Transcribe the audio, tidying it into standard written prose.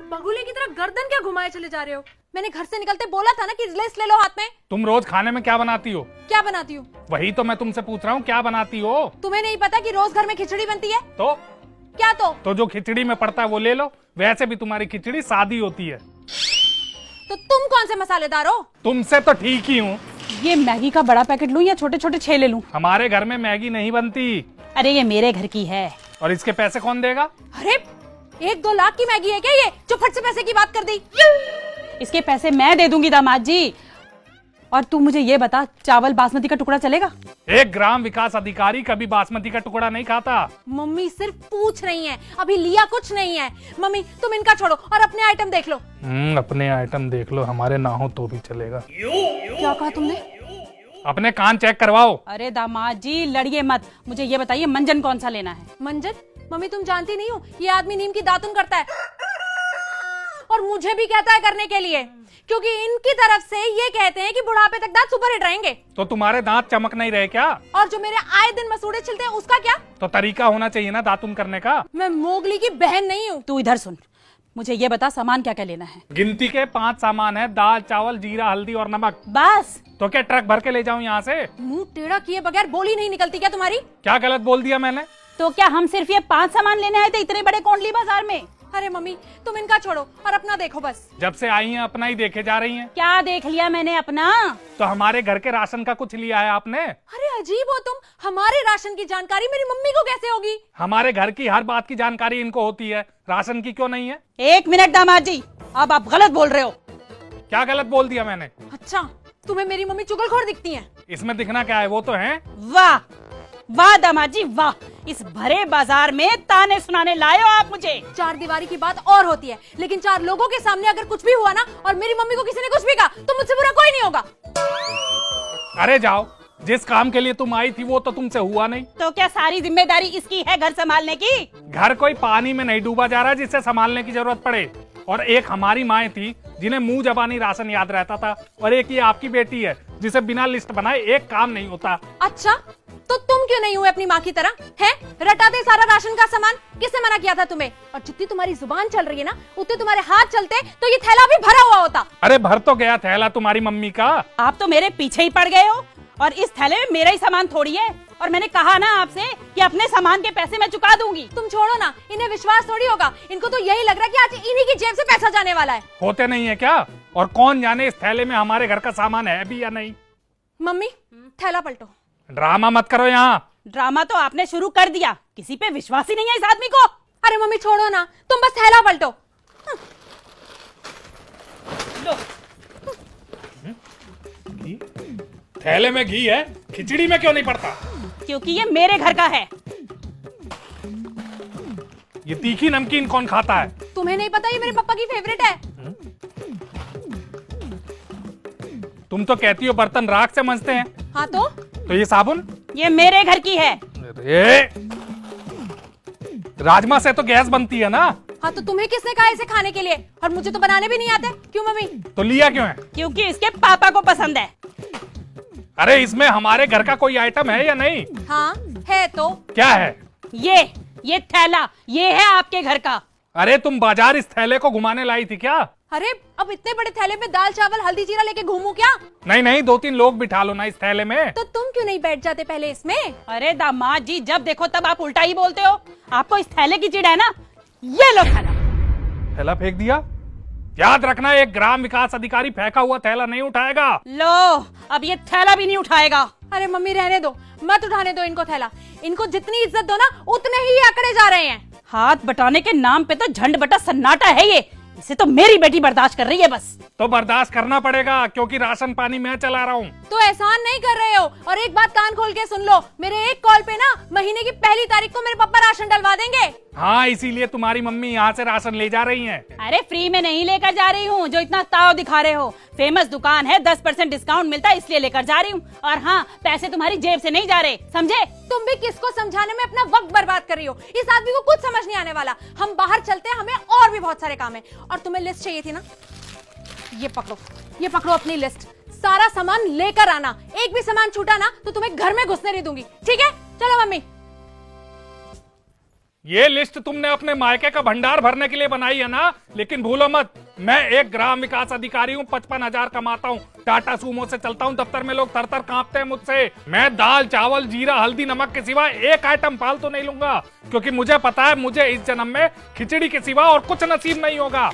बगुले की तरह गर्दन क्या घुमाए चले जा रहे हो? मैंने घर से निकलते बोला था ना कि लिस्ट ले लो हाथ में। तुम रोज खाने में क्या बनाती हो? क्या बनाती हूँ? वही तो मैं तुमसे पूछ रहा हूँ, क्या बनाती हो? तुम्हें नहीं पता कि रोज घर में खिचड़ी बनती है? तो क्या तो जो खिचड़ी में पड़ता है वो ले लो। वैसे भी तुम्हारी खिचड़ी सादी होती है। तो तुम कौन से मसालेदार हो? तुमसे तो ठीक ही हूँ। ये मैगी का बड़ा पैकेट लूं या छोटे छोटे 6 ले लूं? हमारे घर में मैगी नहीं बनती। अरे ये मेरे घर की है। और इसके पैसे कौन देगा? अरे 1-2 लाख की मैगी है क्या ये, जो फट से पैसे की बात कर दी? इसके पैसे मैं दे दूंगी दामाद जी। और तू मुझे ये बता, चावल बासमती का टुकड़ा चलेगा? 1 ग्राम विकास अधिकारी कभी बासमती का टुकड़ा नहीं खाता। मम्मी सिर्फ पूछ रही हैं, अभी लिया कुछ नहीं है। मम्मी तुम इनका छोड़ो और अपने आइटम देख लो। अपने आइटम देख लो, हमारे ना हो तो भी चलेगा। क्या कहा तुमने? अपने कान चेक करवाओ। अरे दामाद जी लड़िए मत, मुझे ये बताइए मंजन कौन सा लेना है? मंजन? मम्मी तुम जानती नहीं हो, ये आदमी नीम की दातुन करता है और मुझे भी कहता है करने के लिए, क्योंकि इनकी तरफ से ये कहते हैं कि बुढ़ापे तक दांत सुपर हिट रहेंगे। तो तुम्हारे दांत चमक नहीं रहे क्या? और जो मेरे आए दिन मसूड़े छिलते हैं उसका क्या? तो तरीका होना चाहिए ना दातुन करने का। मैं मोगली की बहन नहीं हूँ। तू इधर सुन, मुझे ये बता सामान क्या क्या लेना है? गिनती के 5 सामान है, दाल चावल जीरा हल्दी और नमक। बस? तो क्या ट्रक भर के ले जाऊं यहाँ से? मुंह टेढ़ा किए बगैर बोली नहीं निकलती क्या तुम्हारी? क्या गलत बोल दिया मैंने? तो क्या हम सिर्फ ये 5 सामान लेने आए थे इतने बड़े कोंडली बाजार में? अरे मम्मी तुम इनका छोड़ो और अपना देखो बस। जब से आई हैं अपना ही देखे जा रही हैं। क्या देख लिया मैंने अपना? तो हमारे घर के राशन का कुछ लिया है आपने? अरे अजीब हो तुम, हमारे राशन की जानकारी मेरी मम्मी को कैसे होगी? हमारे घर की हर बात की जानकारी इनको होती है, राशन की क्यों नहीं है? 1 मिनट दामाद जी, अब आप गलत बोल रहे हो। क्या गलत बोल दिया मैंने? अच्छा तुम्हें मेरी मम्मी चुगलखोर दिखती है? इसमें दिखना क्या है, वो तो है। वाह वाह दामाद जी वाह, इस भरे बाजार में ताने सुनाने लाए हो आप मुझे। 4 दीवारी की बात और होती है, लेकिन 4 लोगों के सामने अगर कुछ भी हुआ ना और मेरी मम्मी को किसी ने कुछ भी कहा तो मुझसे बुरा कोई नहीं होगा। अरे जाओ, जिस काम के लिए तुम आई थी वो तो तुमसे हुआ नहीं। तो क्या सारी जिम्मेदारी इसकी है घर संभालने की? घर कोई पानी में नहीं डूबा जा रहा जिससे संभालने की जरूरत पड़े। और एक हमारी माएँ थी जिन्हें मुंह जबानी राशन याद रहता था, और एक ये आपकी बेटी है जिसे बिना लिस्ट बनाए एक काम नहीं होता। अच्छा तो तुम क्यों नहीं हुए अपनी माँ की तरह? हैं? रटा दे सारा राशन का सामान। किसने मना किया था तुम्हें? और जितनी तुम्हारी जुबान चल रही है ना, उतने तुम्हारे हाथ चलते तो ये थैला भी भरा हुआ होता। अरे भर तो गया थैला तुम्हारी मम्मी का। आप तो मेरे पीछे ही पड़ गए हो, और इस थैले में मेरा ही सामान थोड़ी है। और मैंने कहा ना आपसे कि अपने सामान के पैसे मैं चुका दूंगी। तुम छोड़ो ना, इन्हें विश्वास थोड़ी होगा। इनको तो यही लग रहा है कि आज इन्हीं की जेब से पैसा जाने वाला है। होते नहीं है क्या? और कौन जाने इस थैले में हमारे घर का सामान है भी या नहीं। मम्मी थैला पलटो। ड्रामा मत करो यहाँ। ड्रामा तो आपने शुरू कर दिया, किसी पे विश्वास ही नहीं है इस आदमी को। अरे मम्मी छोड़ो ना, तुम बस थैला पलटो। लो। थैले में घी है, खिचड़ी में क्यों नहीं पड़ता? क्योंकि ये मेरे घर का है। ये तीखी नमकीन कौन खाता है? तुम्हें नहीं पता ये मेरे पापा की फेवरेट है। तुम तो कहती हो बर्तन राख से मंजते हैं। हाँ तो ये साबुन? ये मेरे घर की है। अरे राजमा से तो गैस बनती है ना। हाँ तो तुम्हें किसने कहा इसे खाने के लिए? और मुझे तो बनाने भी नहीं आते। क्यों मम्मी? तो लिया क्यों है? क्योंकि इसके पापा को पसंद है। अरे इसमें हमारे घर का कोई आइटम है या नहीं? हाँ है तो। क्या है? ये थैला, ये है आपके घर का। अरे तुम बाजार इस थैले को घुमाने लाई थी क्या? अरे अब इतने बड़े थैले में दाल चावल हल्दी जीरा लेके घूमू क्या? नहीं 2-3 लोग बिठा लो ना इस थैले में। तो तुम क्यों नहीं बैठ जाते पहले इसमें? अरे दामाद जी जब देखो तब आप उल्टा ही बोलते हो। आपको इस थैले की चिढ़ है ना? ये लो थैला। थैला फेंक दिया? याद रखना, 1 ग्राम विकास अधिकारी फेंका हुआ थैला नहीं उठाएगा। लो, अब ये थैला भी नहीं उठाएगा। अरे मम्मी रहने दो, मत उठाने दो इनको थैला। इनको जितनी इज्जत दो ना उतने ही ये अकड़े जा रहे हैं। हाथ बटाने के नाम पे तो झंड बटा सन्नाटा है ये। इसे तो मेरी बेटी बर्दाश्त कर रही है बस। तो बर्दाश्त करना पड़ेगा क्योंकि राशन पानी मैं चला रहा हूँ। तो एहसान नहीं कर रहे हो। और एक बात कान खोल के सुन लो, मेरे एक कॉल पे ना महीने की पहली तारीख को मेरे पापा राशन डलवा देंगे। हाँ इसीलिए तुम्हारी मम्मी यहाँ से राशन ले जा रही हैं। अरे फ्री में नहीं लेकर जा रही हूँ जो इतना ताव दिखा रहे हो। फेमस दुकान है, 10% डिस्काउंट मिलता है इसलिए लेकर जा रही हूँ। और हाँ, पैसे तुम्हारी जेब से नहीं जा रहे, समझे? तुम भी किसको समझाने में अपना वक्त बर्बाद कर रही हो? इस आदमी को कुछ समझ नहीं आने वाला। हम बाहर चलते हैं, हमें और भी बहुत सारे काम है। और तुम्हें लिस्ट चाहिए थी ना, ये पकड़ो अपनी लिस्ट। सारा सामान लेकर आना, एक भी सामान छूटा ना तो तुम्हें घर में घुसने नहीं दूंगी, ठीक है? चलो मम्मी। ये लिस्ट तुमने अपने मायके का भंडार भरने के लिए बनाई है ना, लेकिन भूलो मत, मैं एक ग्राम विकास अधिकारी हूँ, 55,000 कमाता हूँ, टाटा सूमो से चलता हूँ, दफ्तर में लोग तर कांपते हैं मुझसे। मैं दाल चावल जीरा हल्दी नमक के सिवा एक आइटम फालतू नहीं लूंगा, क्योंकि मुझे पता है मुझे इस जन्म में खिचड़ी के सिवा और कुछ नसीब नहीं होगा।